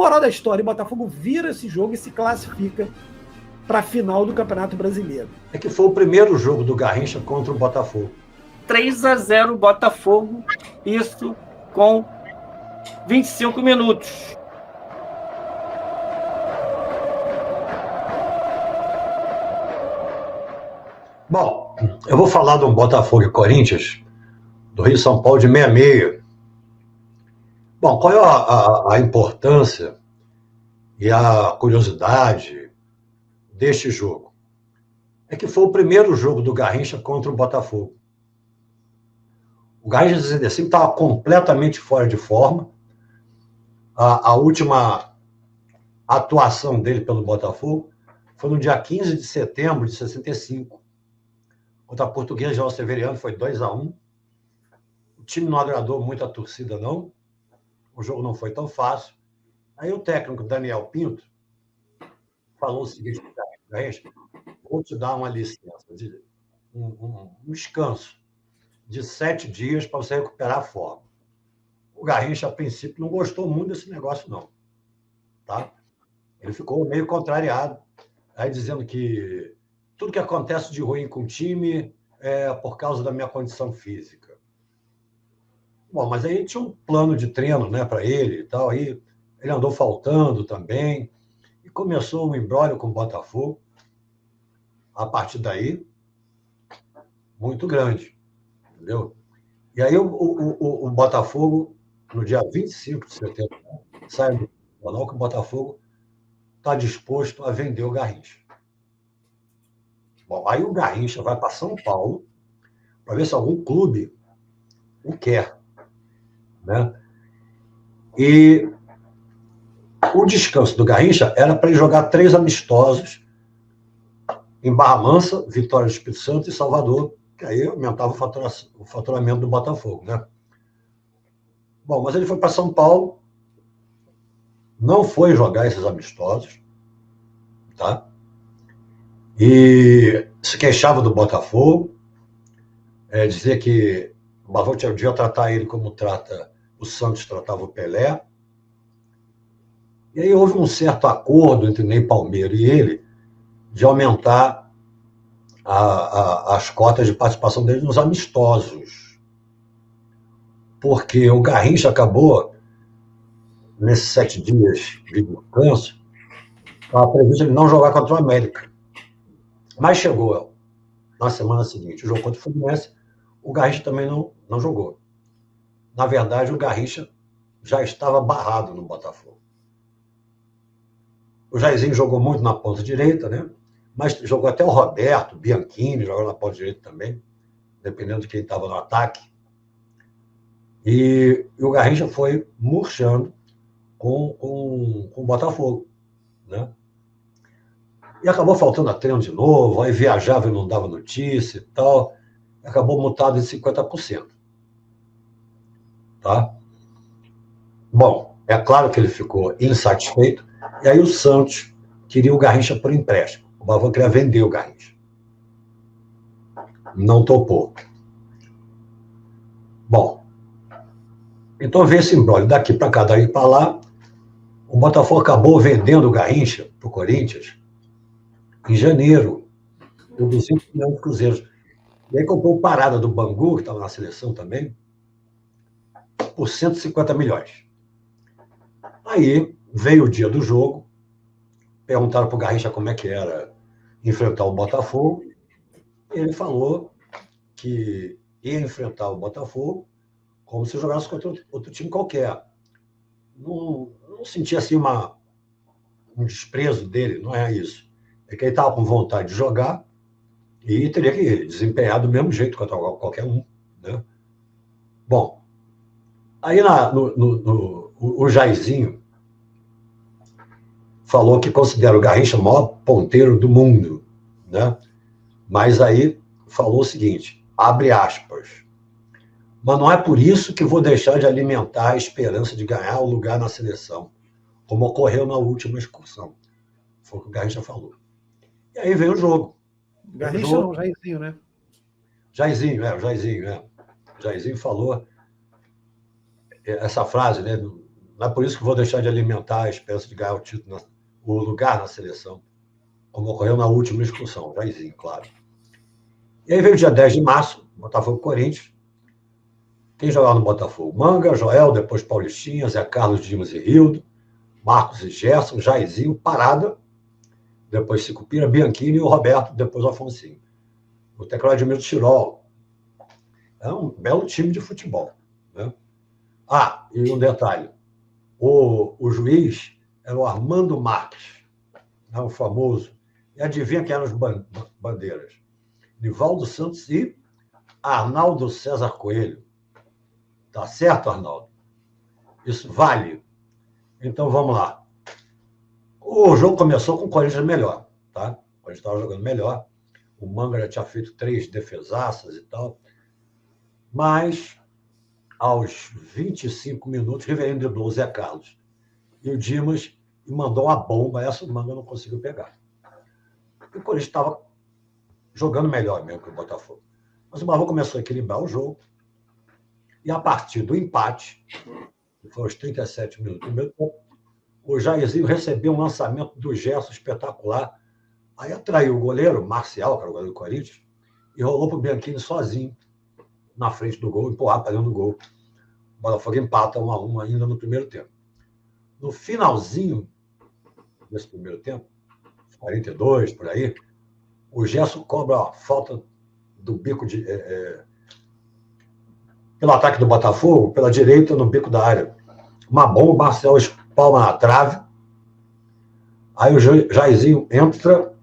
Moral da história, o Botafogo vira esse jogo e se classifica para a final do Campeonato Brasileiro. É que foi o primeiro jogo do Garrincha contra o Botafogo. 3-0 Botafogo, isso com 25 minutos. Bom, eu vou falar do Botafogo e Corinthians, do Rio São Paulo de 66. Bom, qual é a importância e a curiosidade deste jogo? É que foi o primeiro jogo do Garrincha contra o Botafogo. O Garrincha de 65 estava completamente fora de forma. A última atuação dele pelo Botafogo foi no dia 15 de setembro de 65. Contra a Portuguesa de João Severiano, foi 2-1. O time não agradou muito a torcida, não. O jogo não foi tão fácil. Aí o técnico Daniel Pinto falou o seguinte: Garrincha, vou te dar uma licença, um descanso de 7 dias para você recuperar a forma. O Garrincha, a princípio, não gostou muito desse negócio, não. Tá? Ele ficou meio contrariado, aí dizendo que tudo que acontece de ruim com o time é por causa da minha condição física. Bom, mas aí tinha um plano de treino, né, para ele e tal, aí ele andou faltando também, e começou um imbróglio com o Botafogo, a partir daí, muito grande, entendeu? E aí o Botafogo, no dia 25 de setembro, sai do jornal que o Botafogo está disposto a vender o Garrincha. Bom, aí o Garrincha vai para São Paulo para ver se algum clube o quer, né? E o descanso do Garrincha era para ele jogar 3 amistosos em Barra Mansa, Vitória do Espírito Santo e Salvador, que aí aumentava o faturamento do Botafogo, né? Bom, mas ele foi para São Paulo, não foi jogar esses amistosos, tá? E se queixava do Botafogo, dizia que o Botafogo devia tratar ele como o Santos tratava o Pelé. E aí houve um certo acordo entre Ney Palmeiro e ele de aumentar as cotas de participação dele nos amistosos. Porque o Garrincha acabou, nesses 7 dias de descanso, estava previsto ele não jogar contra o América. Mas chegou na semana seguinte, o jogo contra o Fluminense, o Garrincha também não jogou. Na verdade, o Garrincha já estava barrado no Botafogo. O Jairzinho jogou muito na ponta direita, né? Mas jogou até o Roberto, Bianchini, jogou na ponta direita também, dependendo de quem estava no ataque. E o Garrincha foi murchando com o Botafogo, né? E acabou faltando a treino de novo, aí viajava e não dava notícia e tal. Acabou multado em 50%. Tá? Bom, é claro que ele ficou insatisfeito, e aí o Santos queria o Garrincha por empréstimo. O Botafogo queria vender o Garrincha. Não topou. Bom, então veio esse imbróglio daqui para cá, daí para lá. O Botafogo acabou vendendo o Garrincha para o Corinthians em janeiro, por 200 milhões de cruzeiros. E aí comprou o Parada do Bangu, que estava na seleção também, por 150 milhões. Aí veio o dia do jogo, perguntaram para o Garrincha como é que era enfrentar o Botafogo, e ele falou que ia enfrentar o Botafogo como se jogasse contra outro time qualquer. Não sentia assim um desprezo dele, não é isso. É que ele estava com vontade de jogar e teria que desempenhar do mesmo jeito contra qualquer um, né? Bom, aí o Jairzinho falou que considera o Garrincha o maior ponteiro do mundo, né? Mas aí falou o seguinte, abre aspas, mas não é por isso que vou deixar de alimentar a esperança de ganhar o lugar na seleção, como ocorreu na última excursão. Foi o que o Garrincha falou. E aí veio o jogo. Garrincha não, Jairzinho, né? Jairzinho, o Jairzinho falou essa frase, né? Não é por isso que vou deixar de alimentar a esperança de ganhar o título, o lugar na seleção, como ocorreu na última excursão, Jairzinho, claro. E aí veio o dia 10 de março, Botafogo e Corinthians. Quem jogava no Botafogo? Manga, Joel, depois Paulistinha, Zé Carlos, Dimas e Rildo, Marcos e Gerson, Jairzinho, Parada, depois Sicupira, Bianchini e o Roberto, depois o Afonsinho. O teclado de Milton Tirol. É um belo time de futebol. Né? Ah, e um detalhe. O juiz era o Armando Marques, né, o famoso. E adivinha quem eram os bandeiras? Nivaldo Santos e Arnaldo César Coelho. Tá certo, Arnaldo? Isso vale. Então, vamos lá. O jogo começou com o Corinthians melhor. Tá? O Corinthians estava jogando melhor. O Manga já tinha feito 3 defesaças e tal. Mas, aos 25 minutos, Rivelino driblou o Zé Carlos. E o Dimas mandou uma bomba. Essa o Manga não conseguiu pegar. E o Corinthians estava jogando melhor mesmo que o Botafogo. Mas o Botafogo começou a equilibrar o jogo. E a partir do empate, que foi aos 37 minutos do primeiro tempo, o Jairzinho recebeu um lançamento do Gerson espetacular. Aí atraiu o goleiro, Marcial, que era o goleiro do Corinthians, e rolou para o Bianchini sozinho, na frente do gol, empurrar para dentro do gol. O Botafogo empata 1-1 ainda no primeiro tempo. No finalzinho desse primeiro tempo, 42, por aí, o Gerson cobra a falta do bico de... pelo ataque do Botafogo, pela direita, no bico da área. Uma bomba, o Marcel espalma na trave. Aí o Jairzinho entra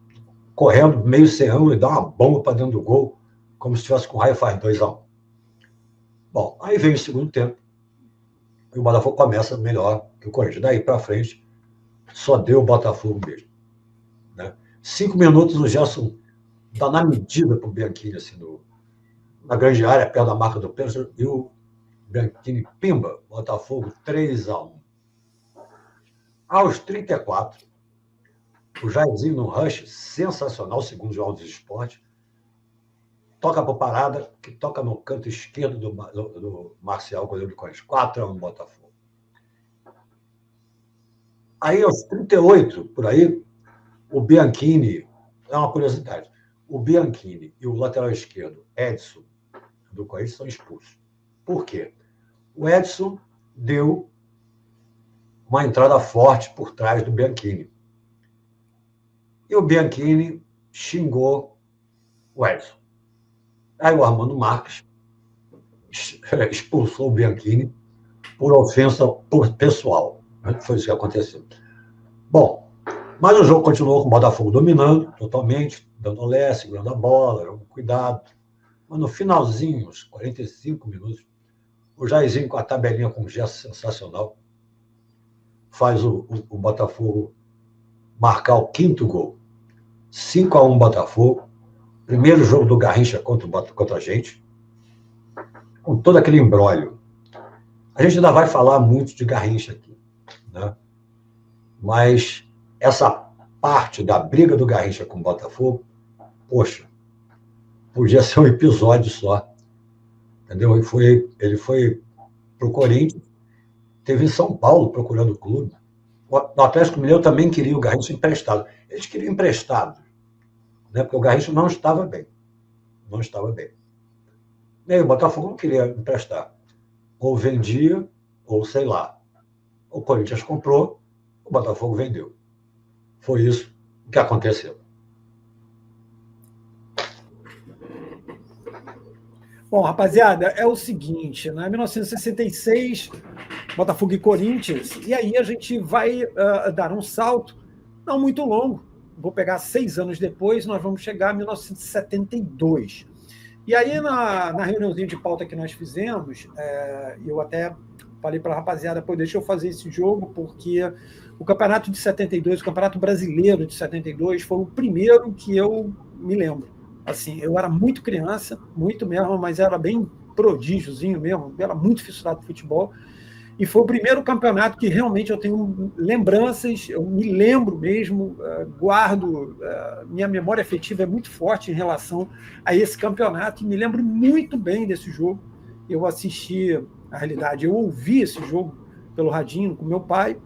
correndo, meio sem ângulo, e dá uma bomba para dentro do gol, como se estivesse com raio, faz 2-1. Bom, aí vem o segundo tempo. E o Botafogo começa melhor que o Corinthians. Daí para frente, só deu o Botafogo mesmo. Né? 5 minutos, o Gerson dá na medida para o Bianchini, assim, na grande área, perto da marca do pênalti, e o Bianchini pimba, Botafogo 3-1. Aos 34, o Jairzinho no rush, sensacional, segundo o Jornal do Esporte, toca para Parada, que toca no canto esquerdo do Marcial, goleiro do Corinthians. 4-1 Botafogo. Aí, aos 38, por aí, o Bianchini, é uma curiosidade, o Bianchini e o lateral esquerdo, Edson, do Corinthians, são expulsos. Por quê? O Edson deu uma entrada forte por trás do Bianchini. E o Bianchini xingou o Edson. Aí o Armando Marques expulsou o Bianchini por ofensa pessoal. Foi isso que aconteceu. Bom, mas o jogo continuou com o Botafogo dominando totalmente, dando olé, segurando a bola, cuidado. Mas no finalzinho, uns 45 minutos, o Jairzinho, com a tabelinha com um gesto sensacional, faz o Botafogo marcar o 5º gol. 5-1 Botafogo. Primeiro jogo do Garrincha contra a gente, com todo aquele imbróglio. A gente ainda vai falar muito de Garrincha aqui, né? Mas essa parte da briga do Garrincha com o Botafogo, poxa, podia ser um episódio só. Entendeu? Ele foi para o Corinthians, teve em São Paulo procurando o clube. O Atlético Mineiro também queria o Garrincha emprestado. Eles queriam emprestado, né? Porque o Garrincha não estava bem. Não estava bem. E aí o Botafogo não queria emprestar. Ou vendia, ou sei lá. O Corinthians comprou, o Botafogo vendeu. Foi isso que aconteceu. Bom, rapaziada, é o seguinte, né? 1966, Botafogo e Corinthians, e aí a gente vai dar um salto, não muito longo, vou pegar 6 anos depois, nós vamos chegar a 1972. E aí, na reuniãozinha de pauta que nós fizemos, eu até falei para a rapaziada, pô, deixa eu fazer esse jogo, porque o campeonato de 72, o campeonato brasileiro de 72, foi o primeiro que eu me lembro. Assim, eu era muito criança, muito mesmo, mas era bem prodígiozinho mesmo, era muito fissurado por futebol, e foi o primeiro campeonato que realmente eu tenho lembranças, eu me lembro mesmo, guardo, minha memória afetiva é muito forte em relação a esse campeonato, e me lembro muito bem desse jogo. Eu assisti, na realidade, eu ouvi esse jogo pelo radinho com meu pai.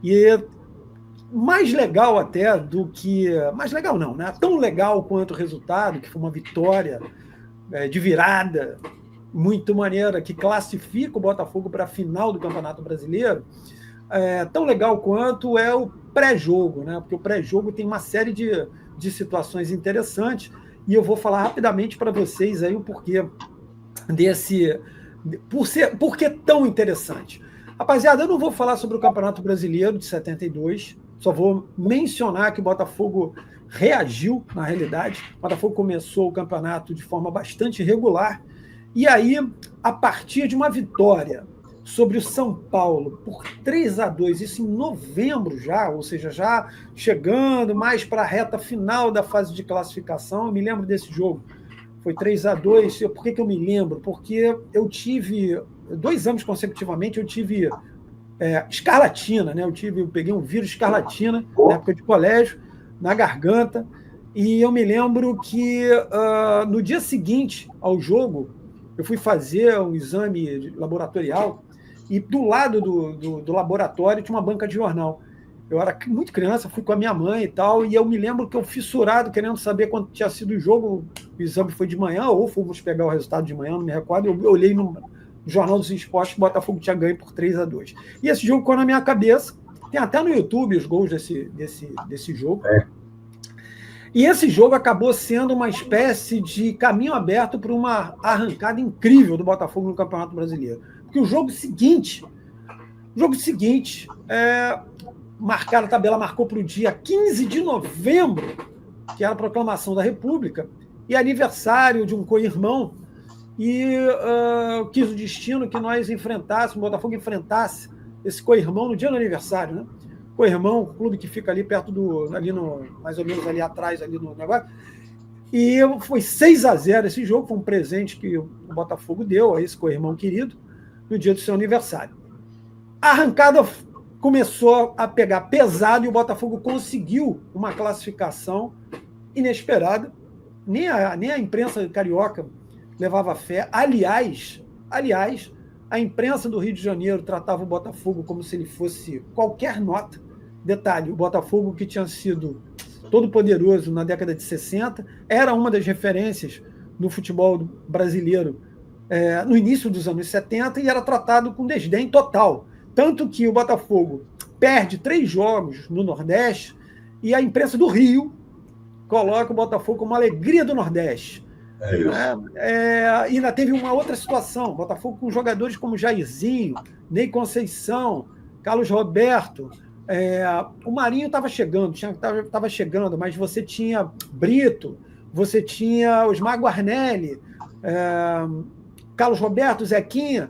E mais legal até do que... Mais legal não, né? Tão legal quanto o resultado, que foi uma vitória de virada muito maneira, que classifica o Botafogo para a final do Campeonato Brasileiro, tão legal quanto é o pré-jogo, né? Porque o pré-jogo tem uma série de situações interessantes, e eu vou falar rapidamente para vocês aí o porquê desse... Por que tão interessante? Rapaziada, eu não vou falar sobre o Campeonato Brasileiro de 72, só vou mencionar que o Botafogo reagiu, na realidade. O Botafogo começou o campeonato de forma bastante regular, e aí, a partir de uma vitória sobre o São Paulo por 3-2, isso em novembro já, ou seja, já chegando mais para a reta final da fase de classificação, eu me lembro desse jogo, foi 3-2. Por que eu me lembro? Porque eu tive, 2 anos consecutivamente, eu tive escarlatina, né? Eu peguei um vírus escarlatina na época de colégio, na garganta, e eu me lembro que no dia seguinte ao jogo, eu fui fazer um exame laboratorial, e do lado do laboratório tinha uma banca de jornal. Eu era muito criança, fui com a minha mãe e tal, e eu me lembro que eu fissurado, querendo saber quanto tinha sido o jogo. O exame foi de manhã, ou fomos pegar o resultado de manhã, não me recordo. Eu olhei no Jornal dos Esportes que o Botafogo tinha ganho por 3-2. E esse jogo ficou na minha cabeça. Tem até no YouTube os gols desse jogo. E esse jogo acabou sendo uma espécie de caminho aberto para uma arrancada incrível do Botafogo no Campeonato Brasileiro. Porque o jogo seguinte, a tabela marcou para o dia 15 de novembro, que era a proclamação da República, e aniversário de um co-irmão, e quis o destino que nós enfrentássemos, o Botafogo enfrentasse esse co-irmão no dia do aniversário, né? Co-irmão, o clube que fica ali perto mais ou menos ali atrás, ali no negócio. E foi 6-0 esse jogo, foi um presente que o Botafogo deu a esse co-irmão querido no dia do seu aniversário. A arrancada começou a pegar pesado e o Botafogo conseguiu uma classificação inesperada. Nem a imprensa carioca levava fé. Aliás, a imprensa do Rio de Janeiro tratava o Botafogo como se ele fosse qualquer nota. Detalhe, o Botafogo, que tinha sido todo poderoso na década de 60, era uma das referências no futebol brasileiro no início dos anos 70 e era tratado com desdém total. Tanto que o Botafogo perde 3 jogos no Nordeste e a imprensa do Rio coloca o Botafogo como uma alegria do Nordeste. E ainda teve uma outra situação, o Botafogo com jogadores como Jairzinho, Ney Conceição, Carlos Roberto, o Marinho estava chegando, mas você tinha Brito, você tinha Osmar Guarnelli, Carlos Roberto, Zequinha,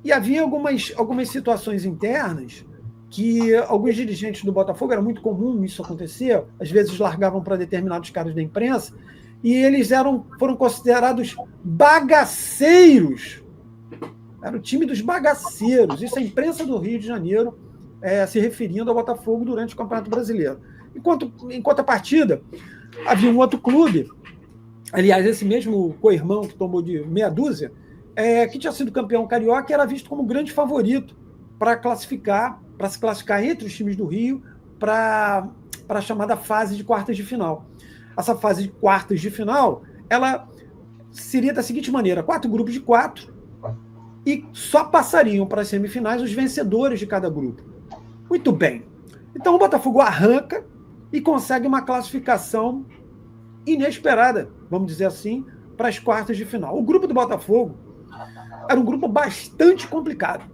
e havia algumas situações internas que alguns dirigentes do Botafogo, era muito comum isso acontecer, às vezes largavam para determinados caras da imprensa, e eles foram considerados bagaceiros. Era o time dos bagaceiros. Isso é a imprensa do Rio de Janeiro se referindo ao Botafogo durante o Campeonato Brasileiro. Em contrapartida, havia um outro clube, aliás, esse mesmo co-irmão que tomou de meia dúzia, que tinha sido campeão carioca e era visto como grande favorito para se classificar entre os times do Rio para a chamada fase de quartas de final. Essa fase de quartas de final, ela seria da seguinte maneira: 4 grupos de 4, e só passariam para as semifinais os vencedores de cada grupo. Muito bem. Então o Botafogo arranca e consegue uma classificação inesperada, vamos dizer assim, para as quartas de final. O grupo do Botafogo era um grupo bastante complicado,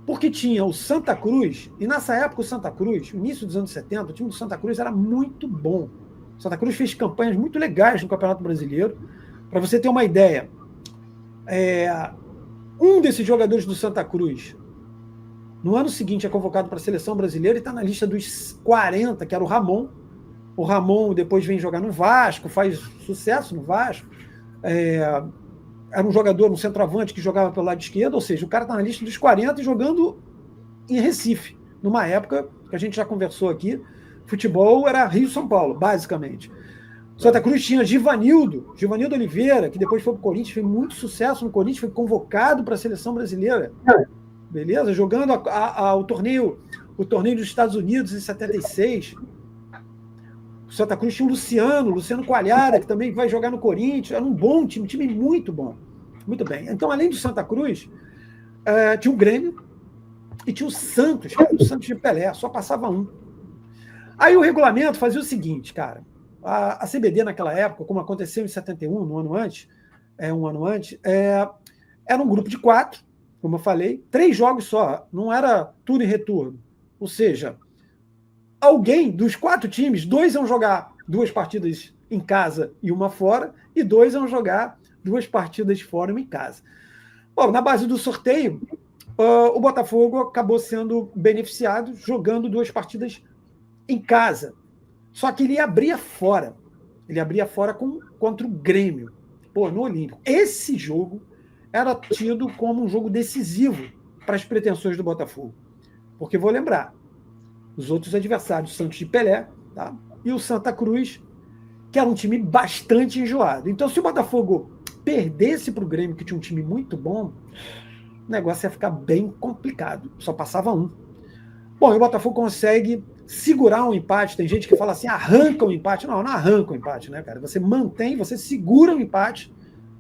porque tinha o Santa Cruz, e nessa época o Santa Cruz, no início dos anos 70, o time do Santa Cruz era muito bom. O Santa Cruz fez campanhas muito legais no Campeonato Brasileiro. Para você ter uma ideia, um desses jogadores do Santa Cruz, no ano seguinte, é convocado para a seleção brasileira e está na lista dos 40, que era o Ramon. O Ramon depois vem jogar no Vasco, faz sucesso no Vasco. Era um jogador, um centroavante que jogava pelo lado esquerdo, ou seja, o cara está na lista dos 40 e jogando em Recife, numa época que a gente já conversou aqui, futebol era Rio-São Paulo, basicamente. Santa Cruz tinha Givanildo Oliveira, que depois foi para o Corinthians, fez muito sucesso no Corinthians, foi convocado para a seleção brasileira. beleza? Jogando o torneio dos Estados Unidos em 76. O Santa Cruz tinha o Luciano Coalhada, que também vai jogar no Corinthians. Era um bom time, um time muito bom. Muito bem. Então, além do Santa Cruz, tinha o Grêmio e tinha o Santos, cara, o Santos de Pelé, só passava um. Aí o regulamento fazia o seguinte, cara, a CBD naquela época, como aconteceu em 71, um ano antes, era um grupo de 4, como eu falei, 3 jogos só, não era turno e retorno. Ou seja, alguém dos 4 times, 2 iam jogar 2 partidas em casa e uma fora, e 2 iam jogar 2 partidas fora e uma em casa. Bom, na base do sorteio, o Botafogo acabou sendo beneficiado jogando 2 partidas em casa. Só que ele abria fora. Ele abria fora contra o Grêmio, no Olímpico. Esse jogo era tido como um jogo decisivo para as pretensões do Botafogo. Porque, vou lembrar, os outros adversários, o Santos de Pelé, tá? E o Santa Cruz, que era um time bastante enjoado. Então, se o Botafogo perdesse para o Grêmio, que tinha um time muito bom, o negócio ia ficar bem complicado. Só passava um. Bom, e o Botafogo consegue segurar um empate. Tem gente que fala assim, arranca um empate. Não arranca um empate, né, cara? Você mantém, você segura um empate.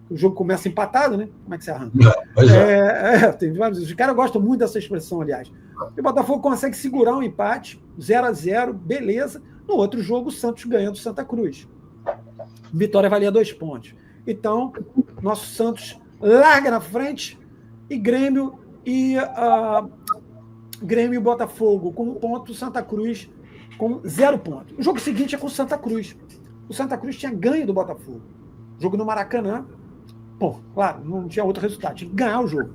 O jogo começa empatado, né? Como é que você arranca? Tem vários. Os caras gostam muito dessa expressão, aliás. E o Botafogo consegue segurar um empate, 0-0, beleza. No outro jogo, o Santos ganha do Santa Cruz. Vitória valia 2 pontos. Então, nosso Santos larga na frente e Grêmio e Botafogo com 1 ponto, Santa Cruz com 0 pontos. O jogo seguinte é com o Santa Cruz. O Santa Cruz tinha ganho do Botafogo. Jogo no Maracanã. Claro, não tinha outro resultado. Tinha que ganhar o jogo.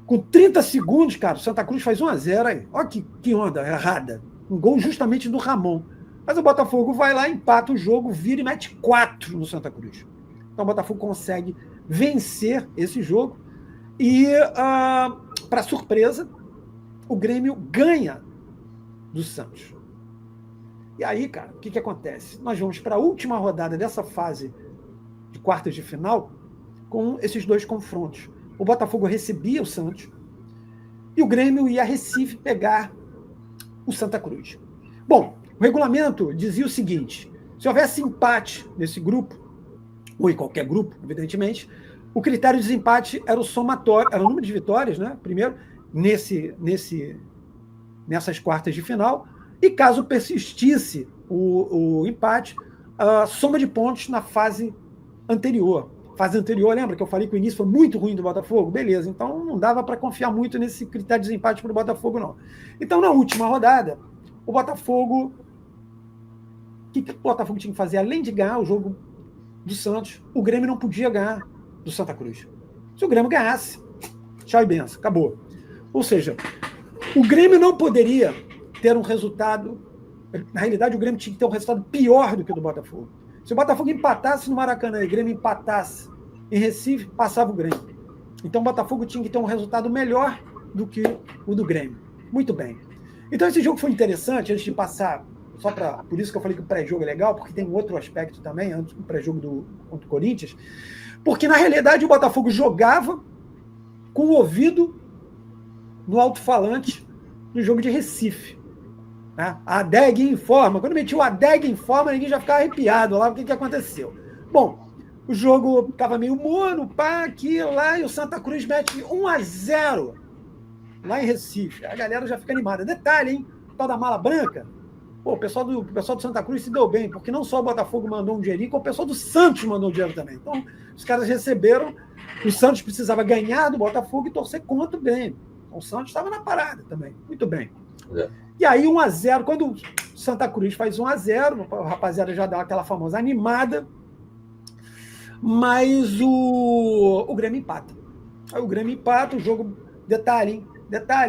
Com 30 segundos, cara, o Santa Cruz faz 1-0 aí. Olha que onda errada. Um gol justamente do Ramon. Mas o Botafogo vai lá, empata o jogo, vira e mete 4 no Santa Cruz. Então o Botafogo consegue vencer esse jogo e, para surpresa, o Grêmio ganha do Santos. E aí, cara, o que acontece? Nós vamos para a última rodada dessa fase de quartas de final com esses 2 confrontos. O Botafogo recebia o Santos e o Grêmio ia a Recife pegar o Santa Cruz. Bom, o regulamento dizia o seguinte: se houvesse empate nesse grupo, ou em qualquer grupo, evidentemente, o critério de desempate era o somatório, era o número de vitórias, né? Primeiro, nessas quartas de final, e caso persistisse o empate, a soma de pontos na fase anterior. Fase anterior, lembra que eu falei que o início foi muito ruim do Botafogo? Beleza, então não dava para confiar muito nesse critério de desempate para o Botafogo, não. Então, na última rodada, o Botafogo... O que o Botafogo tinha que fazer? Além de ganhar o jogo do Santos, o Grêmio não podia ganhar do Santa Cruz. Se o Grêmio ganhasse, tchau e benção, acabou. Ou seja, o Grêmio não poderia ter um resultado... Na realidade, o Grêmio tinha que ter um resultado pior do que o do Botafogo. Se o Botafogo empatasse no Maracanã e o Grêmio empatasse em Recife, passava o Grêmio. Então o Botafogo tinha que ter um resultado melhor do que o do Grêmio. Muito bem. Então esse jogo foi interessante, antes de passar, por isso que eu falei que o pré-jogo é legal, porque tem um outro aspecto também, antes do pré-jogo contra o Corinthians, porque na realidade o Botafogo jogava com o ouvido no alto-falante no jogo de Recife. A ADEG informa. Quando metia o ADEG informa, ninguém já ficava arrepiado lá. O que aconteceu? Bom, o jogo estava meio morno, aqui, lá, e o Santa Cruz mete 1-0 lá em Recife. A galera já fica animada. Detalhe, hein? O tal da mala branca. O pessoal do Santa Cruz se deu bem, porque não só o Botafogo mandou um dinheirinho, como o pessoal do Santos mandou um dinheiro também. Então, os caras receberam. O Santos precisava ganhar do Botafogo e torcer contra o Grêmio. Então, o Santos estava na parada também. Muito bem. E aí, 1-0, quando o Santa Cruz faz 1-0, o rapaziada já dá aquela famosa animada, mas o Grêmio empata. Aí o Grêmio empata, o jogo, detalhe,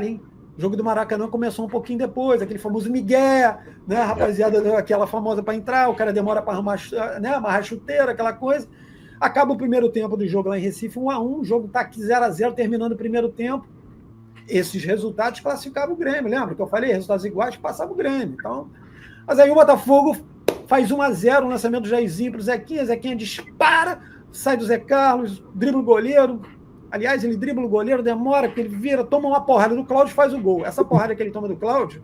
hein? O jogo do Maracanã começou um pouquinho depois, aquele famoso migué, né? A rapaziada, aquela famosa para entrar, o cara demora para amarrar chuteira, aquela coisa. Acaba o primeiro tempo do jogo lá em Recife, 1-1, o jogo está aqui 0-0, terminando o primeiro tempo. Esses resultados classificavam o Grêmio, lembra que eu falei? Resultados iguais passava o Grêmio. Então, mas aí o Botafogo faz 1-0, um lançamento do Jairzinho para o Zequinha dispara, sai do Zé Carlos, dribla o goleiro, Aliás, ele dribla o goleiro, demora, porque ele vira, toma uma porrada do Cláudio e faz o gol. Essa porrada que ele toma do Cláudio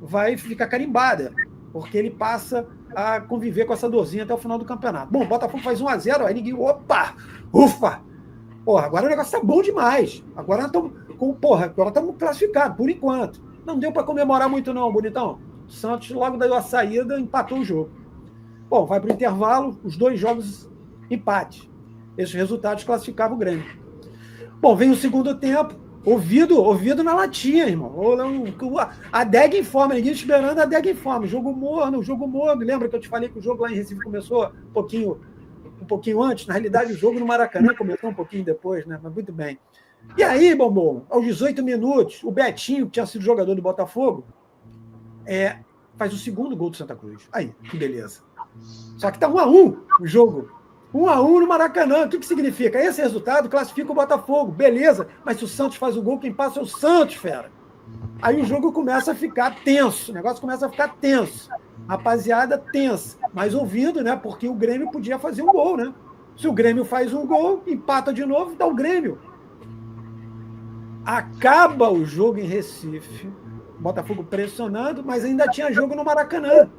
vai ficar carimbada, porque ele passa a conviver com essa dorzinha até o final do campeonato. Bom, o Botafogo faz 1-0, aí ninguém, opa, ufa, porra, agora o negócio tá bom demais. Agora estamos classificados, por enquanto. Não deu para comemorar muito não, bonitão. O Santos logo deu a saída, empatou o jogo. Bom, vai para o intervalo, os 2 jogos empate. Esses resultados classificavam o Grêmio. Bom, vem o segundo tempo, ouvido na latinha, irmão. A adega em forma, ninguém esperando a adega em forma. Jogo morno. Lembra que eu te falei que o jogo lá em Recife começou um pouquinho antes? Na realidade, o jogo no Maracanã começou um pouquinho depois, né? Mas muito bem. E aí, Bombom, aos 18 minutos, o Betinho, que tinha sido jogador do Botafogo, faz o segundo gol do Santa Cruz. Aí, que beleza. Só que tá 1-1 o jogo. 1-1 no Maracanã. O que significa? Esse resultado classifica o Botafogo. Beleza, mas se o Santos faz o gol, quem passa é o Santos, fera. Aí o jogo começa a ficar tenso. O negócio começa a ficar tenso. Rapaziada, tensa. Mas ouvindo, né? Porque o Grêmio podia fazer um gol, né? Se o Grêmio faz um gol, empata de novo, dá o Grêmio. Acaba o jogo em Recife. Botafogo pressionando, mas ainda tinha jogo no Maracanã.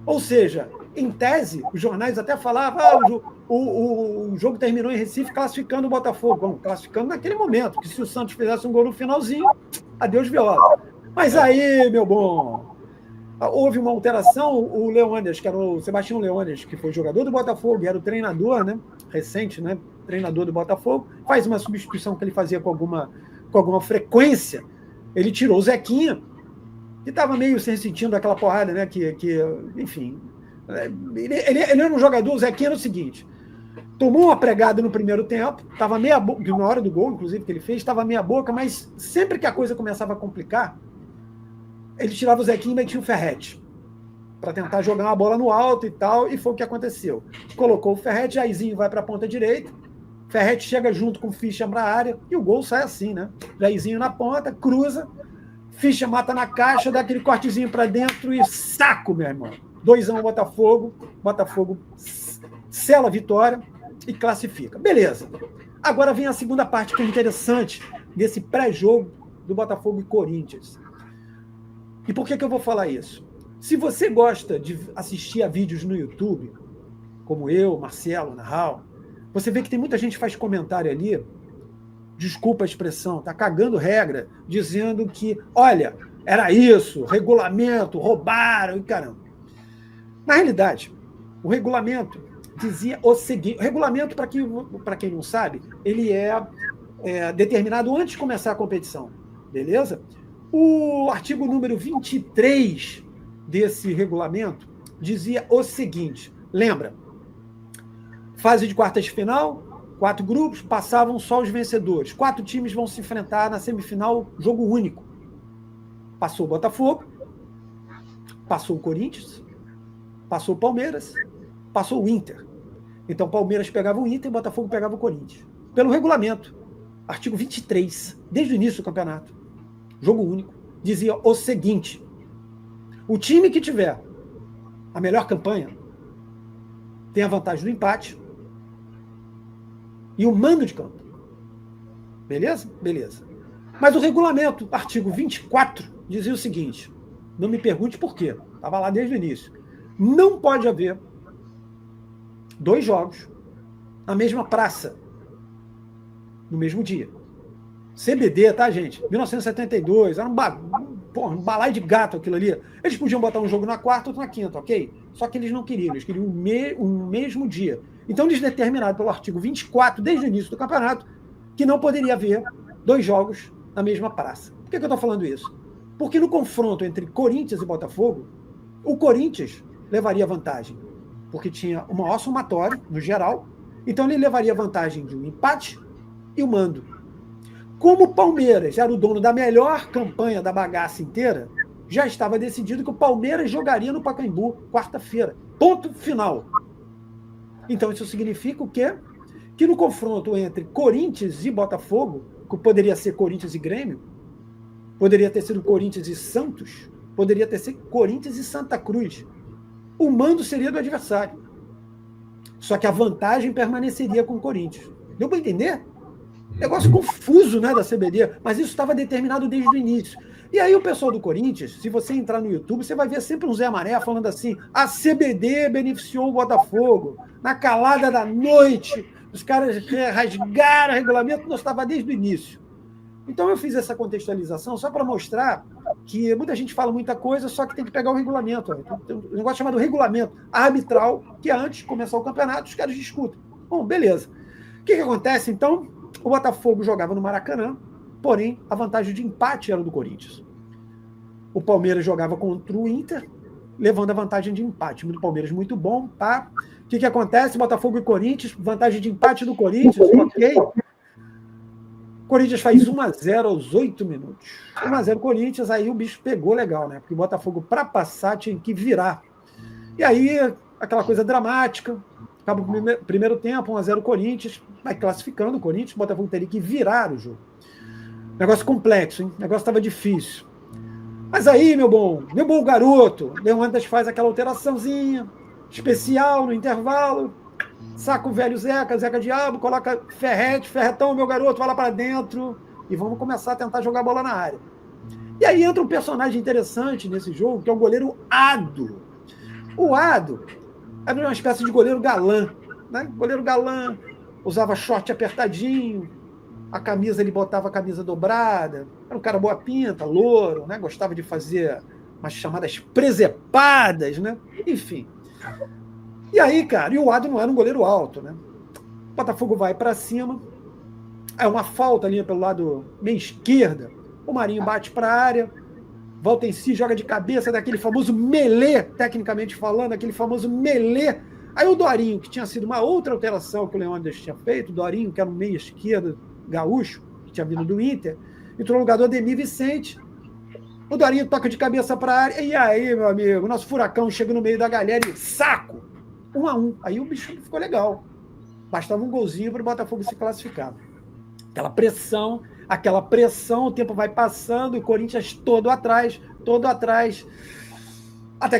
Ou seja, em tese, os jornais até falavam o jogo terminou em Recife classificando o Botafogo. Bom, classificando naquele momento, que se o Santos fizesse um gol no finalzinho, adeus viola. Mas aí, meu bom, houve uma alteração, o Leônidas, que era o Sebastião Leônidas, que foi jogador do Botafogo e era o treinador, né, recente, né, treinador do Botafogo, faz uma substituição que ele fazia com alguma frequência. Ele tirou o Zequinha, que estava meio se ressentindo daquela porrada, né? Enfim, ele era um jogador. O Zequinha era o seguinte: tomou uma pregada no primeiro tempo, estava meia boca, na hora do gol, inclusive, que ele fez, estava meia boca, mas sempre que a coisa começava a complicar, ele tirava o Zequinha e metia o Ferretti para tentar jogar uma bola no alto e tal, e foi o que aconteceu. Colocou o Ferretti, Jairzinho vai para a ponta direita, Ferretti chega junto com o Fischer para a área, e o gol sai assim, né? Jairzinho na ponta, cruza, Fischer mata na caixa, dá aquele cortezinho para dentro e saco, meu irmão. 2-1 Botafogo. Botafogo sela a vitória e classifica. Beleza. Agora vem a segunda parte que é interessante desse pré-jogo do Botafogo e Corinthians. E por que eu vou falar isso? Se você gosta de assistir a vídeos no YouTube, como eu, Marcelo, Narral, você vê que tem muita gente que faz comentário ali, desculpa a expressão, tá cagando regra, dizendo que, olha, era isso, regulamento, roubaram e caramba. Na realidade, o regulamento dizia o seguinte, o regulamento, para quem não sabe, ele é determinado antes de começar a competição, beleza? O artigo número 23 desse regulamento dizia o seguinte, lembra, fase de quartas de final, 4 grupos, passavam só os vencedores. 4 times vão se enfrentar na semifinal, jogo único. Passou o Botafogo, passou o Corinthians, passou o Palmeiras, passou o Inter. Então, o Palmeiras pegava o Inter e o Botafogo pegava o Corinthians. Pelo regulamento, artigo 23, desde o início do campeonato, jogo único, dizia o seguinte, o time que tiver a melhor campanha tem a vantagem do empate e o mando de campo. Beleza? Beleza. Mas o regulamento, artigo 24, dizia o seguinte, não me pergunte por quê, estava lá desde o início, não pode haver 2 jogos na mesma praça, no mesmo dia. CBD, tá, gente? 1972, era um balaio de gato aquilo ali. Eles podiam botar um jogo na quarta, outro na quinta, ok? Só que eles não queriam, eles queriam o mesmo dia. Então, eles determinaram pelo artigo 24, desde o início do campeonato, que não poderia haver 2 jogos na mesma praça. Por que eu estou falando isso? Porque no confronto entre Corinthians e Botafogo, o Corinthians levaria vantagem, porque tinha o maior somatório, no geral, então ele levaria vantagem de um empate e o mando. Como o Palmeiras era o dono da melhor campanha da bagaça inteira, já estava decidido que o Palmeiras jogaria no Pacaembu quarta-feira. Ponto final. Então, isso significa o quê? Que no confronto entre Corinthians e Botafogo, que poderia ser Corinthians e Grêmio, poderia ter sido Corinthians e Santos, poderia ter sido Corinthians e Santa Cruz. O mando seria do adversário. Só que a vantagem permaneceria com o Corinthians. Deu para entender? Negócio confuso, né, da CBD, mas isso estava determinado desde o início. E aí o pessoal do Corinthians, se você entrar no YouTube, você vai ver sempre um Zé Mané falando assim, a CBD beneficiou o Botafogo. Na calada da noite, os caras rasgaram o regulamento, nós estava desde o início. Então eu fiz essa contextualização só para mostrar que muita gente fala muita coisa, só que tem que pegar o regulamento. Tem um negócio chamado regulamento arbitral, que antes de começar o campeonato, os caras discutem. Bom, beleza. O que acontece, então? O Botafogo jogava no Maracanã, porém, a vantagem de empate era do Corinthians. O Palmeiras jogava contra o Inter, levando a vantagem de empate. O Palmeiras muito bom, tá? O que acontece? Botafogo e Corinthians, vantagem de empate do Corinthians, ok. O Corinthians faz 1-0 aos 8 minutos. 1-0 Corinthians, aí o bicho pegou legal, né? Porque o Botafogo, para passar, tinha que virar. E aí, aquela coisa dramática, acaba o primeiro tempo, 1-0 Corinthians, vai classificando o Corinthians, o Botafogo teria que virar o jogo. Negócio complexo, hein? O negócio estava difícil. Mas aí, meu bom garoto, Leônidas faz aquela alteraçãozinha especial no intervalo, saca o velho Zeca Diabo, coloca Ferretão, meu garoto, vai lá para dentro e vamos começar a tentar jogar a bola na área. E aí entra um personagem interessante nesse jogo, que é o goleiro Ado. O Ado era uma espécie de goleiro galã, né? Goleiro galã, usava short apertadinho, a camisa, ele botava a camisa dobrada, era um cara boa pinta, louro, né? Gostava de fazer umas chamadas presepadas, né? Enfim. E aí, cara, e o Ado não era um goleiro alto, né? O Botafogo vai para cima, é uma falta ali pelo lado meio esquerda, o Marinho bate para a área, volta em si, joga de cabeça daquele famoso melê, tecnicamente falando, aquele famoso melê. Aí o Dorinho, que tinha sido uma outra alteração que o Leônidas tinha feito, o Dorinho, que era um meio esquerdo gaúcho, que tinha vindo do Inter, entrou no lugar do Ademir Vicente. O Dorinho toca de cabeça para a área, e aí, meu amigo, o nosso furacão chega no meio da galera e saco! 1-1. Aí o bicho ficou legal. Bastava um golzinho para o Botafogo se classificar. Aquela pressão, o tempo vai passando, o Corinthians todo atrás, até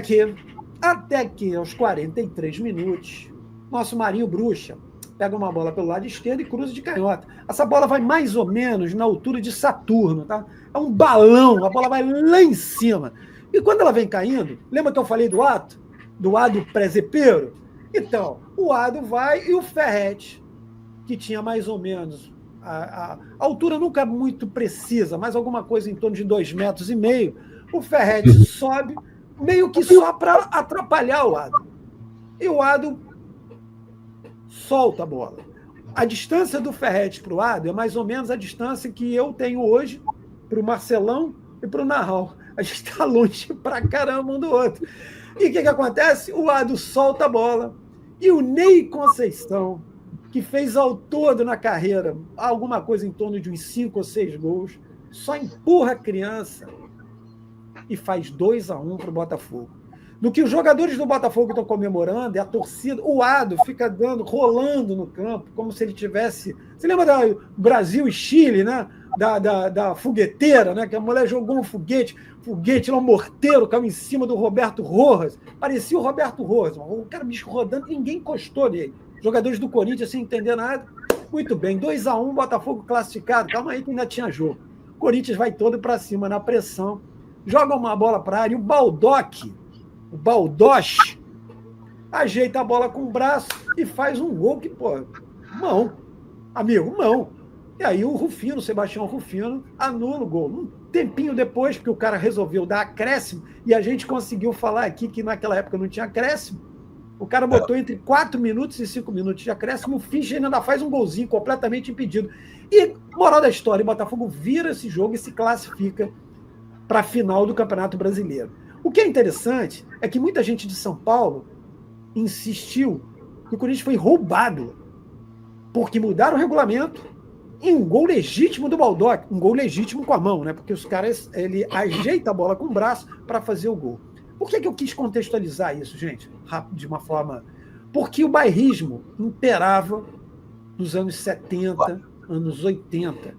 que aos 43 minutos, nosso Marinho Bruxa pega uma bola pelo lado esquerdo e cruza de canhota. Essa bola vai mais ou menos na altura de Saturno, tá? É um balão, a bola vai lá em cima. E quando ela vem caindo, lembra que eu falei do Ado presepeiro? Então, o Ado vai e o Ferret, que tinha mais ou menos a altura nunca muito precisa, mas alguma coisa em torno de 2,5 metros, o Ferret sobe meio que só para atrapalhar o Ado. E o Ado solta a bola. A distância do Ferret para o Ado é mais ou menos a distância que eu tenho hoje para o Marcelão e para o Narral. A gente está longe pra caramba um do outro. E o que acontece? O Ado solta a bola e o Ney Conceição, que fez ao todo na carreira alguma coisa em torno de uns 5 ou 6 gols, só empurra a criança e faz 2-1 para o Botafogo. No que os jogadores do Botafogo estão comemorando, é a torcida, o Ado fica rolando no campo, como se ele tivesse... Você lembra do Brasil e Chile, né? Da fogueteira, né? Que a mulher jogou um foguete lá, um morteiro, caiu em cima do Roberto Rojas. Parecia o Roberto Rojas, o cara bicho rodando, ninguém encostou nele. Jogadores do Corinthians sem entender nada. Muito bem, 2-1, Botafogo classificado. Calma aí que ainda tinha jogo. O Corinthians vai todo para cima na pressão, joga uma bola para a área, e o Baldoche, ajeita a bola com o braço e faz um gol que, mão. E aí o Sebastião Rufino, anula o gol. Um tempinho depois, porque o cara resolveu dar acréscimo, e a gente conseguiu falar aqui que naquela época não tinha acréscimo. O cara botou entre 4 minutos e 5 minutos de acréscimo, o Fischer ainda faz um golzinho completamente impedido. E, moral da história, o Botafogo vira esse jogo e se classifica para a final do Campeonato Brasileiro. O que é interessante é que muita gente de São Paulo insistiu que o Corinthians foi roubado, porque mudaram o regulamento e um gol legítimo do Baldock, um gol legítimo com a mão, né? Porque os caras, ele ajeita a bola com o braço para fazer o gol. Por que eu quis contextualizar isso, gente? Rápido, de uma forma... Porque o bairrismo imperava nos anos 70, anos 80.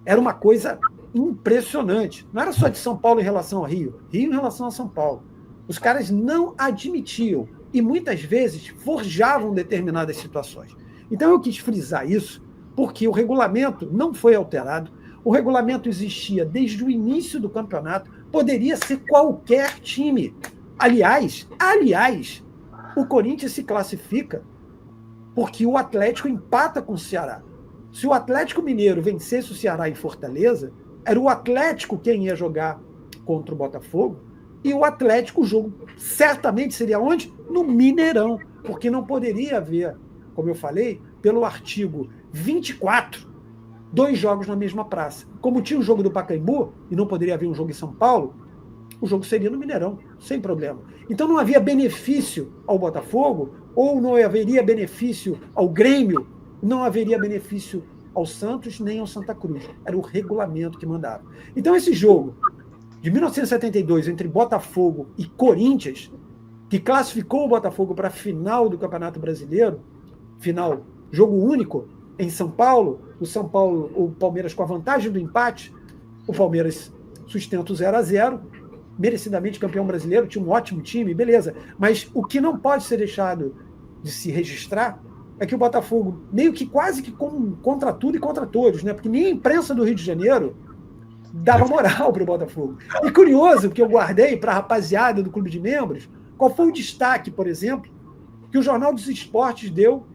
Era uma coisa impressionante. Não era só de São Paulo em relação ao Rio em relação a São Paulo. Os caras não admitiam e muitas vezes forjavam determinadas situações. Então eu quis frisar isso porque o regulamento não foi alterado, o regulamento existia desde o início do campeonato, poderia ser qualquer time. Aliás, o Corinthians se classifica porque o Atlético empata com o Ceará. Se o Atlético Mineiro vencesse o Ceará em Fortaleza, era o Atlético quem ia jogar contra o Botafogo, e o Atlético, o jogo certamente seria onde? No Mineirão, porque não poderia haver, como eu falei, pelo artigo 24, 2 jogos na mesma praça. Como tinha o jogo do Pacaembu, e não poderia haver um jogo em São Paulo, o jogo seria no Mineirão, sem problema. Então não havia benefício ao Botafogo, ou não haveria benefício ao Grêmio, não haveria benefício ao Santos, nem ao Santa Cruz. Era o regulamento que mandava. Então esse jogo de 1972 entre Botafogo e Corinthians, que classificou o Botafogo para a final do Campeonato Brasileiro, final, jogo único, em São Paulo, o Palmeiras com a vantagem do empate, o Palmeiras sustenta o 0-0, merecidamente campeão brasileiro, tinha um ótimo time, beleza. Mas o que não pode ser deixado de se registrar é que o Botafogo, meio que quase que contra tudo e contra todos, né? Porque nem a imprensa do Rio de Janeiro dava moral para o Botafogo. E curioso, que eu guardei para a rapaziada do Clube de Membros, qual foi o destaque, por exemplo, que o Jornal dos Esportes deu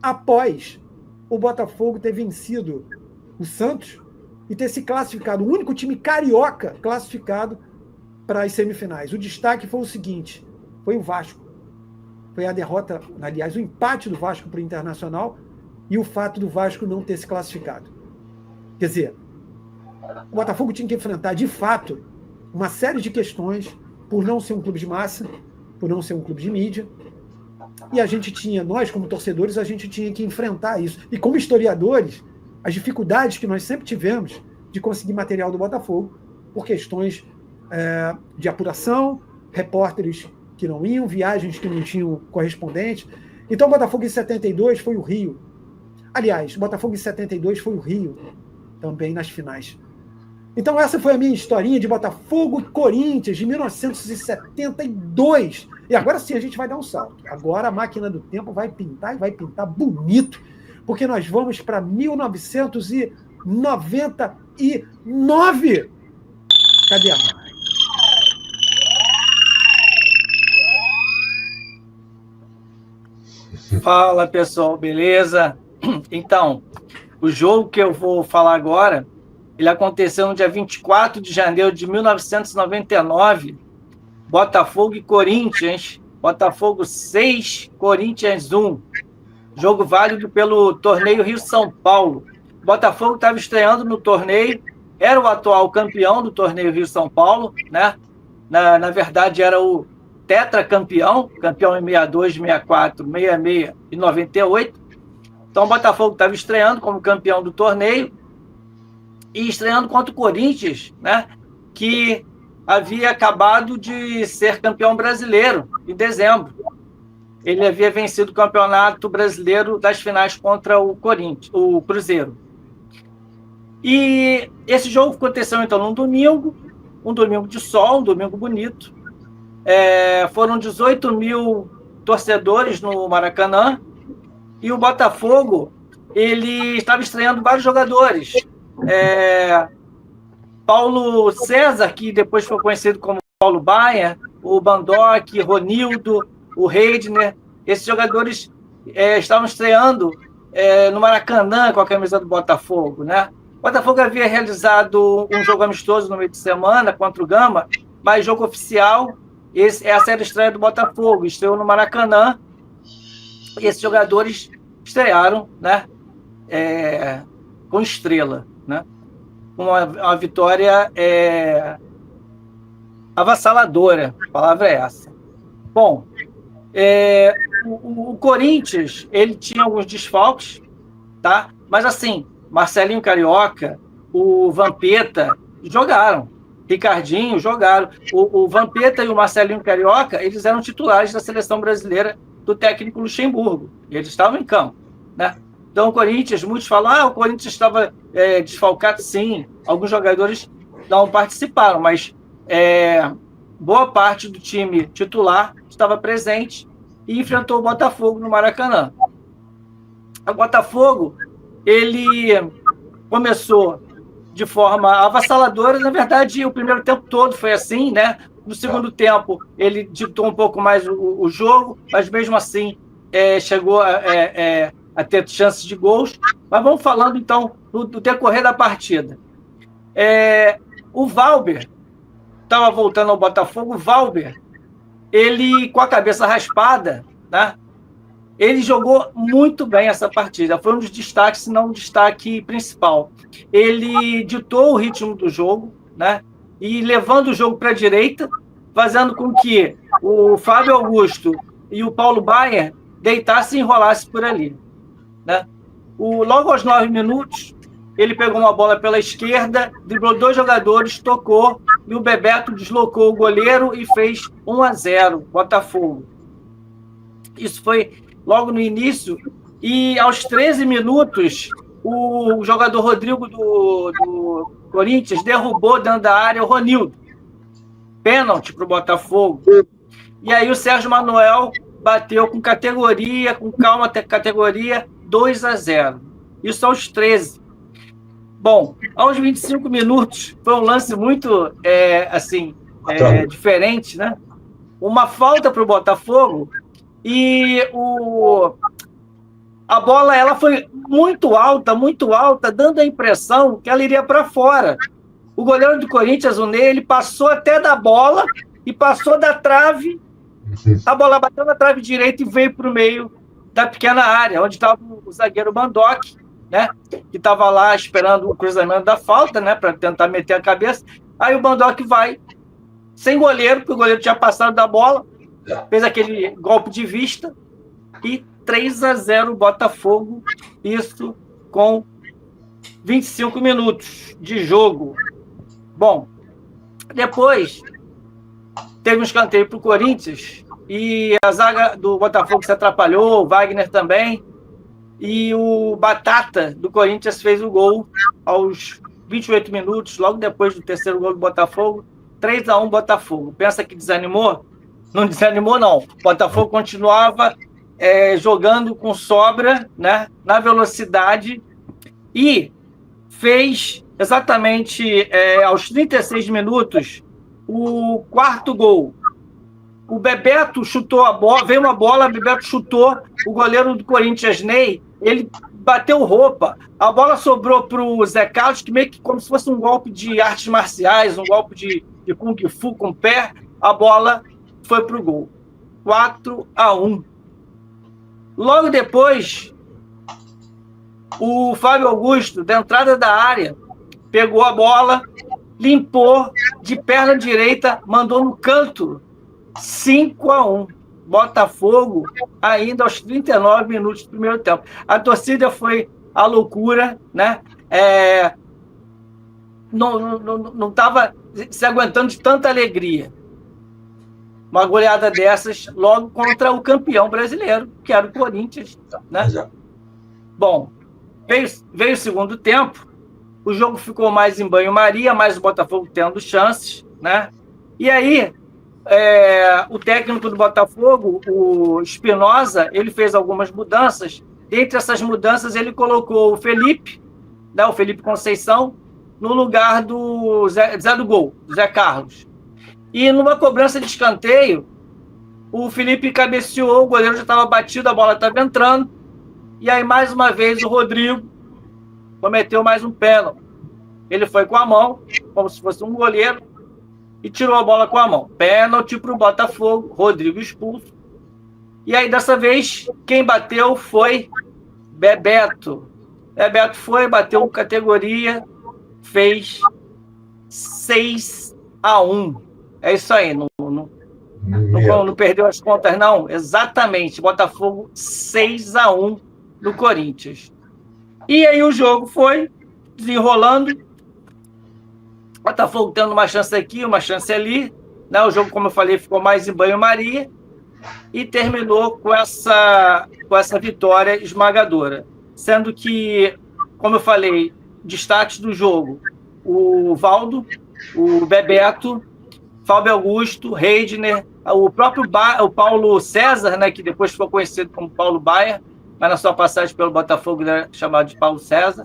após o Botafogo ter vencido o Santos e ter se classificado, o único time carioca classificado para as semifinais. O destaque foi o seguinte, foi o Vasco. Foi a derrota, aliás, o empate do Vasco para o Internacional e o fato do Vasco não ter se classificado. Quer dizer, o Botafogo tinha que enfrentar, de fato, uma série de questões por não ser um clube de massa, por não ser um clube de mídia. E a gente tinha, nós como torcedores, a gente tinha que enfrentar isso. E como historiadores, as dificuldades que nós sempre tivemos de conseguir material do Botafogo por questões de apuração, repórteres que não iam, viagens que não tinham correspondente. Então o Botafogo em 72 foi o Rio. Aliás, o Botafogo em 72 foi o Rio também nas finais. Então essa foi a minha historinha de Botafogo e Corinthians de 1972. E agora sim a gente vai dar um salto. Agora a máquina do tempo vai pintar e vai pintar bonito, porque nós vamos para 1999. Cadê a máquina? Fala, pessoal, beleza? Então, o jogo que eu vou falar agora, ele aconteceu no dia 24 de janeiro de 1999, Botafogo e Corinthians, Botafogo 6, Corinthians 1, jogo válido pelo torneio Rio-São Paulo. O Botafogo estava estreando no torneio, era o atual campeão do torneio Rio-São Paulo, né? Na verdade, era o tetracampeão, campeão em 62, 64, 66 e 98. Então o Botafogo estava estreando como campeão do torneio e estreando contra o Corinthians, né, que havia acabado de ser campeão brasileiro em dezembro. Ele havia vencido o Campeonato Brasileiro das finais contra o Cruzeiro. E esse jogo aconteceu então num domingo, um domingo de sol, um domingo bonito. Foram 18 mil torcedores no Maracanã e o Botafogo ele estava estreando vários jogadores. Paulo César, que depois foi conhecido como Paulo Baier, o Bandock, Ronildo, o Reidner, esses jogadores estavam estreando no Maracanã com a camisa do Botafogo, né? O Botafogo havia realizado um jogo amistoso no meio de semana contra o Gama, mas jogo oficial, essa era a estreia do Botafogo, estreou no Maracanã, e esses jogadores estrearam, né, com estrela, né, uma vitória avassaladora, a palavra é essa. Bom, o Corinthians, ele tinha alguns desfalques, tá? Mas assim, Marcelinho Carioca, o Vampeta jogaram, Ricardinho jogaram. O Vampeta e o Marcelinho Carioca, eles eram titulares da seleção brasileira do técnico Luxemburgo. E eles estavam em campo, né? Então o Corinthians, muitos falam, o Corinthians estava desfalcado, sim. Alguns jogadores não participaram, mas boa parte do time titular estava presente e enfrentou o Botafogo no Maracanã. O Botafogo ele começou de forma avassaladora. Na verdade, o primeiro tempo todo foi assim, né? No segundo tempo, ele ditou um pouco mais o jogo, mas mesmo assim chegou a ter chances de gols. Mas vamos falando, então, do decorrer da partida. O Valber estava voltando ao Botafogo. O Valber, ele, com a cabeça raspada, né? Ele jogou muito bem essa partida. Foi um dos destaques, se não um destaque principal. Ele ditou o ritmo do jogo, né? E levando o jogo para a direita, fazendo com que o Fábio Augusto e o Paulo Baier deitassem e enrolassem por ali, né? Logo aos 9 minutos, ele pegou uma bola pela esquerda, driblou 2 jogadores, tocou, e o Bebeto deslocou o goleiro e fez 1-0, Botafogo. Isso foi logo no início, e aos 13 minutos, o jogador Rodrigo do Corinthians derrubou dentro da área o Ronildo. Pênalti para o Botafogo. E aí o Sérgio Manuel bateu com categoria, com calma, categoria, 2-0. Isso aos 13. Bom, aos 25 minutos, foi um lance muito diferente, né? Uma falta para o Botafogo, e a bola ela foi muito alta, dando a impressão que ela iria para fora. O goleiro do Corinthians, o Ney, ele passou até da bola e passou da trave. A bola bateu na trave direita e veio para o meio da pequena área, onde estava o zagueiro Bandock, né? Que estava lá esperando o cruzamento da falta, né? Para tentar meter a cabeça. Aí o Bandock vai sem goleiro, porque o goleiro tinha passado da bola, fez aquele golpe de vista e 3-0 Botafogo, isso com 25 minutos de jogo. Bom, depois teve um escanteio para o Corinthians e a zaga do Botafogo se atrapalhou, o Wagner também, e o Batata do Corinthians fez o gol aos 28 minutos, logo depois do terceiro gol do Botafogo, 3-1 Botafogo. Pensa que desanimou? Não desanimou, não. O Botafogo continuava jogando com sobra, né, na velocidade, e fez exatamente aos 36 minutos o quarto gol. O Bebeto chutou a bola, veio uma bola, o Bebeto chutou, o goleiro do Corinthians, Ney, ele bateu roupa, a bola sobrou para o Zé Carlos, que meio que como se fosse um golpe de artes marciais, um golpe de Kung Fu com o pé, a bola foi para o gol. 4-1. Logo depois, o Fábio Augusto, da entrada da área, pegou a bola, limpou de perna direita, mandou no canto. 5-1. Botafogo, ainda aos 39 minutos do primeiro tempo. A torcida foi à loucura, né? Não estava se aguentando de tanta alegria. Uma goleada dessas logo contra o campeão brasileiro, que era o Corinthians, né? Bom, veio o segundo tempo, o jogo ficou mais em banho-maria, mais o Botafogo tendo chances, né? E aí, o técnico do Botafogo, o Espinosa, ele fez algumas mudanças. Dentre essas mudanças, ele colocou o Felipe, né, o Felipe Conceição, no lugar do Zé do Gol, Zé Carlos. E numa cobrança de escanteio, o Felipe cabeceou, o goleiro já estava batido, a bola estava entrando, e aí mais uma vez o Rodrigo cometeu mais um pênalti. Ele foi com a mão, como se fosse um goleiro, e tirou a bola com a mão. Pênalti para o Botafogo, Rodrigo expulso. E aí dessa vez, quem bateu foi Bebeto. Bebeto foi, bateu categoria, fez 6-1. É isso aí, não perdeu as contas, não? Exatamente, Botafogo 6-1 no Corinthians. E aí o jogo foi desenrolando, Botafogo tendo uma chance aqui, uma chance ali, né? O jogo, como eu falei, ficou mais em banho-maria e terminou com essa vitória esmagadora. Sendo que, como eu falei, destaques do jogo, o Valdo, o Bebeto, Fábio Augusto, Reidner, o próprio o Paulo César, né, que depois ficou conhecido como Paulo Baier, mas na sua passagem pelo Botafogo ele era chamado de Paulo César.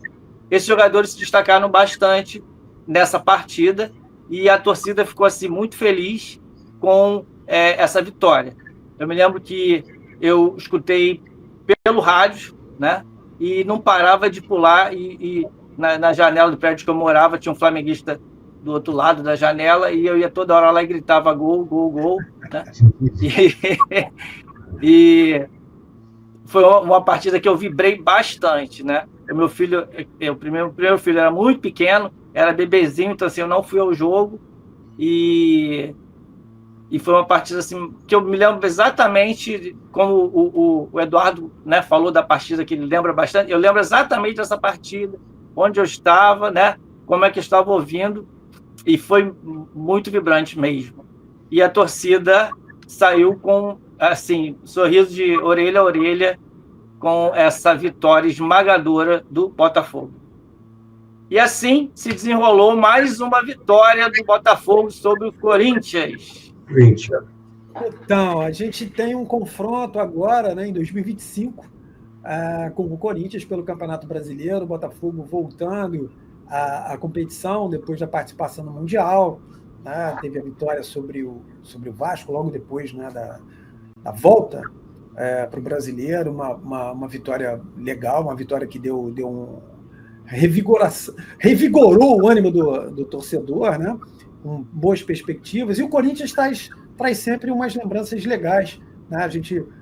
Esses jogadores se destacaram bastante nessa partida e a torcida ficou assim, muito feliz com essa vitória. Eu me lembro que eu escutei pelo rádio, né? E não parava de pular e na janela do prédio que eu morava tinha um flamenguista do outro lado da janela e eu ia toda hora lá e gritava gol, gol, gol, né? E foi uma partida que eu vibrei bastante, né? O meu filho, o primeiro filho era muito pequeno, era bebezinho, então assim, eu não fui ao jogo e foi uma partida assim que eu me lembro exatamente como o Eduardo, né, falou da partida que ele lembra bastante. Eu lembro exatamente dessa partida, onde eu estava, né, como é que eu estava ouvindo, e foi muito vibrante mesmo. E a torcida saiu com assim sorriso de orelha a orelha com essa vitória esmagadora do Botafogo. E assim se desenrolou mais uma vitória do Botafogo sobre o Corinthians. Então, a gente tem um confronto agora, né, em 2025, com o Corinthians pelo Campeonato Brasileiro, o Botafogo voltando à competição depois da participação no Mundial, né, teve a vitória sobre o Vasco logo depois, né, da volta para o Brasileiro, uma vitória legal, uma vitória que deu revigorou o ânimo do torcedor, né, com boas perspectivas, e o Corinthians traz sempre umas lembranças legais, né?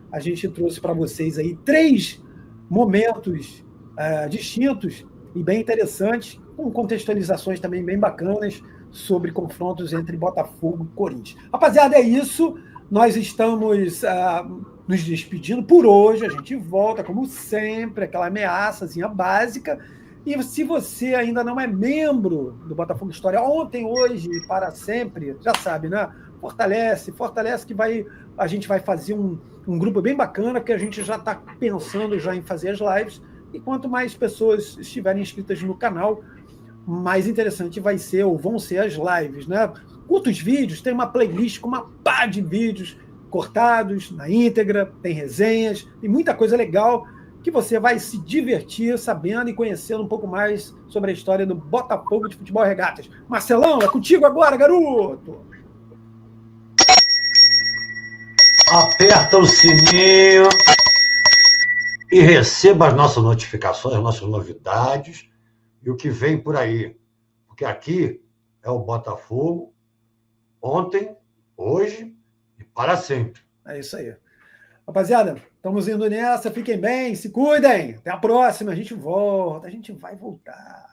A gente trouxe para vocês aí 3 momentos distintos e bem interessantes, com contextualizações também bem bacanas sobre confrontos entre Botafogo e Corinthians. Rapaziada, é isso. Nós estamos nos despedindo por hoje. A gente volta, como sempre, aquela ameaçazinha básica. E se você ainda não é membro do Botafogo História, ontem, hoje e para sempre, já sabe, né? Fortalece que a gente vai fazer um grupo bem bacana, porque a gente já está pensando já em fazer as lives, e quanto mais pessoas estiverem inscritas no canal, mais interessante vão ser as lives, né? Curta os vídeos, tem uma playlist com uma pá de vídeos cortados na íntegra, tem resenhas, tem muita coisa legal que você vai se divertir sabendo e conhecendo um pouco mais sobre a história do Botafogo de Futebol Regatas. Marcelão, é contigo agora, garoto! Aperta o sininho e receba as nossas notificações, as nossas novidades e o que vem por aí. Porque aqui é o Botafogo, ontem, hoje e para sempre. É isso aí. Rapaziada, estamos indo nessa. Fiquem bem, se cuidem. Até a próxima. A gente volta, a gente vai voltar.